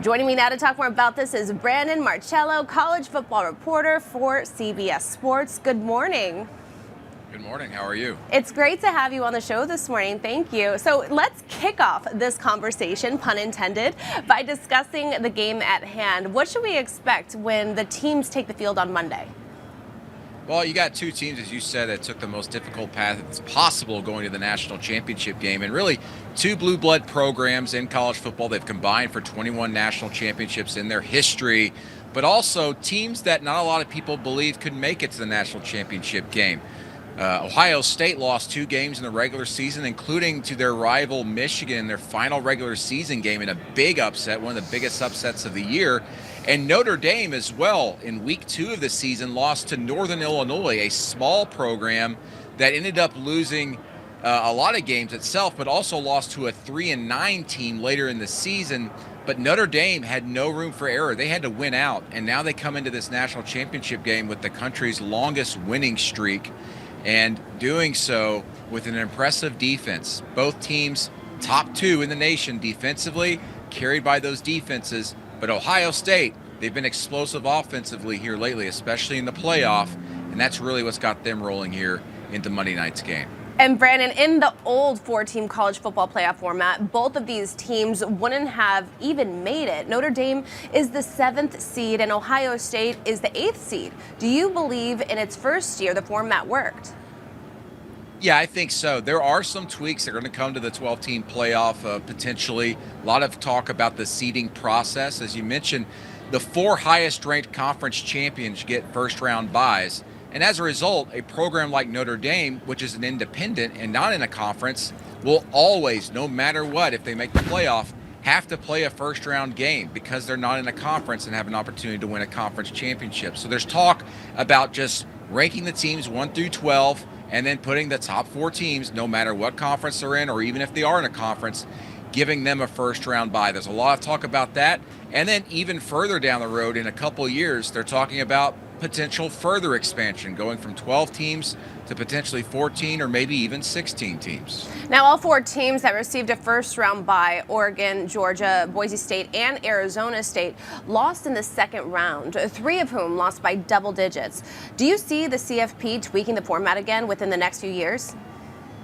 Joining me now to talk more about this is Brandon Marcello, college football reporter for CBS Sports. Good morning. Good morning. How are you? It's great to have you on the show this morning. Thank you. So let's kick off this conversation, pun intended, by discussing the game at hand. What should we expect when the teams take the field on Monday? Well, you got two teams, as you said, that took the most difficult path that's possible going to the national championship game. And really, two blue blood programs in college football. They've combined for 21 national championships in their history, but also teams that not a lot of people believe could make it to the national championship game. Ohio State lost two games in the regular season, including to their rival Michigan in their final regular season game in a big upset, one of the biggest upsets of the year. And Notre Dame as well, in week 2 of the season, lost to Northern Illinois, a small program that ended up losing a lot of games itself, but also lost to a 3-9 team later in the season. But Notre Dame had no room for error. They had to win out, and now they come into this national championship game with the country's longest winning streak, and doing so with an impressive defense. Both teams top 2 in the nation defensively, carried by those defenses. But Ohio State, they've been explosive offensively here lately, especially in the playoff, and that's really what's got them rolling here into Monday night's game. And Brandon, in the old 4-team college football playoff format, both of these teams wouldn't have even made it. Notre Dame is the 7th seed and Ohio State is the 8th seed. Do you believe in its first year the format worked? Yeah, I think so. There are some tweaks that are going to come to the 12-team playoff potentially. A lot of talk about the seeding process. As you mentioned, the 4 highest-ranked conference champions get first-round byes. And as a result, a program like Notre Dame, which is an independent and not in a conference, will always, no matter what, if they make the playoff, have to play a first-round game because they're not in a conference and have an opportunity to win a conference championship. So there's talk about just ranking the teams 1 through 12 and then putting the top 4 teams, no matter what conference they're in or even if they are in a conference, giving them a first-round bye. There's a lot of talk about that. And then even further down the road, in a couple of years, they're talking about potential further expansion, going from 12 teams to potentially 14 or maybe even 16 teams. Now, all 4 teams that received a first-round bye, Oregon, Georgia, Boise State, and Arizona State, lost in the second round, 3 of whom lost by double digits. Do you see the CFP tweaking the format again within the next few years?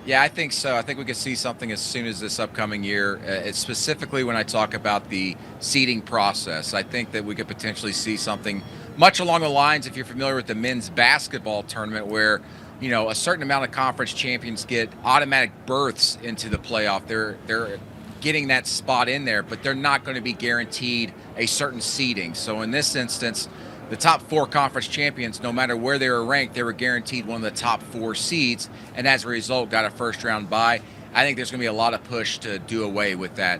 Yeah, I think so. I think we could see something as soon as this upcoming year. Specifically when I talk about the seeding process, I think that we could potentially see something much along the lines, if you're familiar with the men's basketball tournament, where a certain amount of conference champions get automatic berths into the playoff. They're getting that spot in there, but they're not going to be guaranteed a certain seeding. So in this instance, the top 4 conference champions, no matter where they were ranked, they were guaranteed one of the top 4 seeds, and as a result, got a first-round bye. I think there's going to be a lot of push to do away with that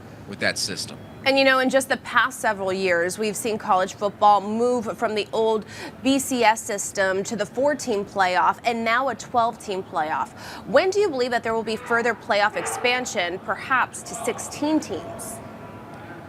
system. And in just the past several years, we've seen college football move from the old BCS system to the 4-team playoff and now a 12-team playoff. When do you believe that there will be further playoff expansion, perhaps to 16 teams?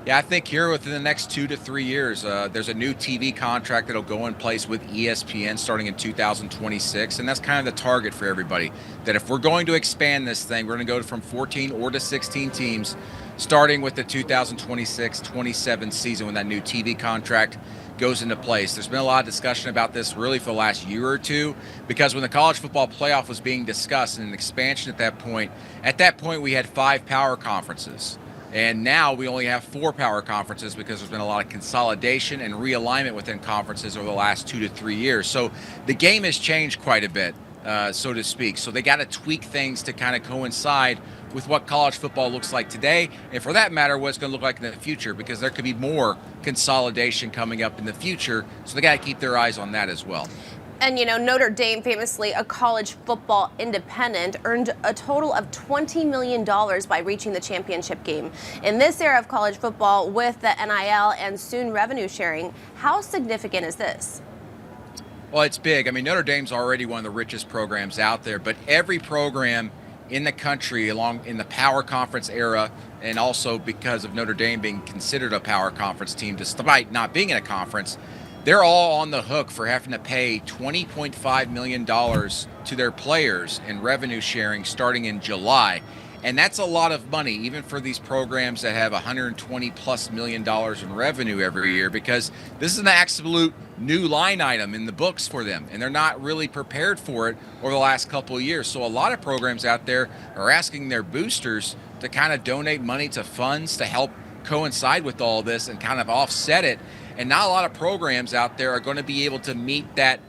Yeah, I think here within the next 2 to 3 years, there's a new TV contract that'll go in place with ESPN starting in 2026, and that's kind of the target for everybody, that if we're going to expand this thing, we're going to go from 14 or to 16 teams, starting with the 2026-27 season when that new TV contract goes into place. There's been a lot of discussion about this really for the last year or two, because when the college football playoff was being discussed and an expansion at that point we had 5 power conferences. And now we only have 4 power conferences because there's been a lot of consolidation and realignment within conferences over the last 2 to 3 years. So the game has changed quite a bit, so to speak. So they got to tweak things to kind of coincide with what college football looks like today, and for that matter, what it's going to look like in the future, because there could be more consolidation coming up in the future. So they got to keep their eyes on that as well. And Notre Dame, famously a college football independent, earned a total of $20 million by reaching the championship game. In this era of college football, with the NIL and soon revenue sharing, how significant is this? Well, it's big. I mean, Notre Dame's already one of the richest programs out there, but every program in the country along in the power conference era, and also because of Notre Dame being considered a power conference team despite not being in a conference, they're all on the hook for having to pay $20.5 million to their players in revenue sharing starting in July. And that's a lot of money, even for these programs that have $120+ million in revenue every year, because this is an absolute new line item in the books for them. And they're not really prepared for it over the last couple of years. So a lot of programs out there are asking their boosters to kind of donate money to funds to help coincide with all this and kind of offset it. And not a lot of programs out there are going to be able to meet that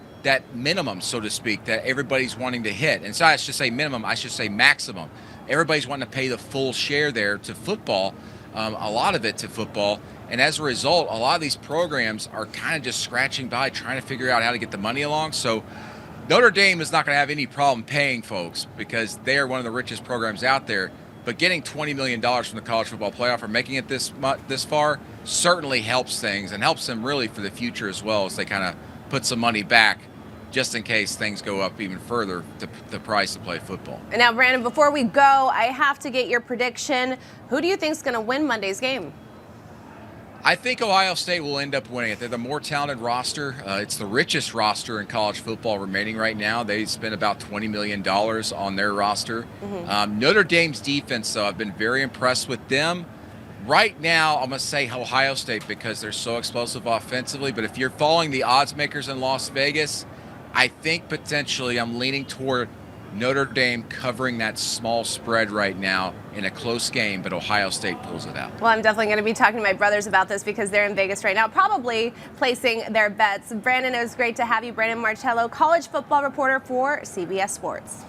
minimum, so to speak, that everybody's wanting to hit. And so I should say minimum, I should say maximum. Everybody's wanting to pay the full share there to football, a lot of it to football. And as a result, a lot of these programs are kind of just scratching by, trying to figure out how to get the money along. So Notre Dame is not going to have any problem paying folks because they are one of the richest programs out there. But getting $20 million from the college football playoff or making it this far certainly helps things and helps them really for the future as well, as they kind of put some money back just in case things go up even further, the price to play football. And now, Brandon, before we go, I have to get your prediction. Who do you think is going to win Monday's game? I think Ohio State will end up winning it. They're the more talented roster. It's the richest roster in college football remaining right now. They spent about $20 million on their roster. Notre Dame's defense, though, I've been very impressed with them. Right now, I'm going to say Ohio State because they're so explosive offensively. But if you're following the odds makers in Las Vegas, I think potentially I'm leaning toward Notre Dame covering that small spread right now in a close game, but Ohio State pulls it out. Well, I'm definitely going to be talking to my brothers about this because they're in Vegas right now, probably placing their bets. Brandon, it was great to have you. Brandon Marcello, college football reporter for CBS Sports.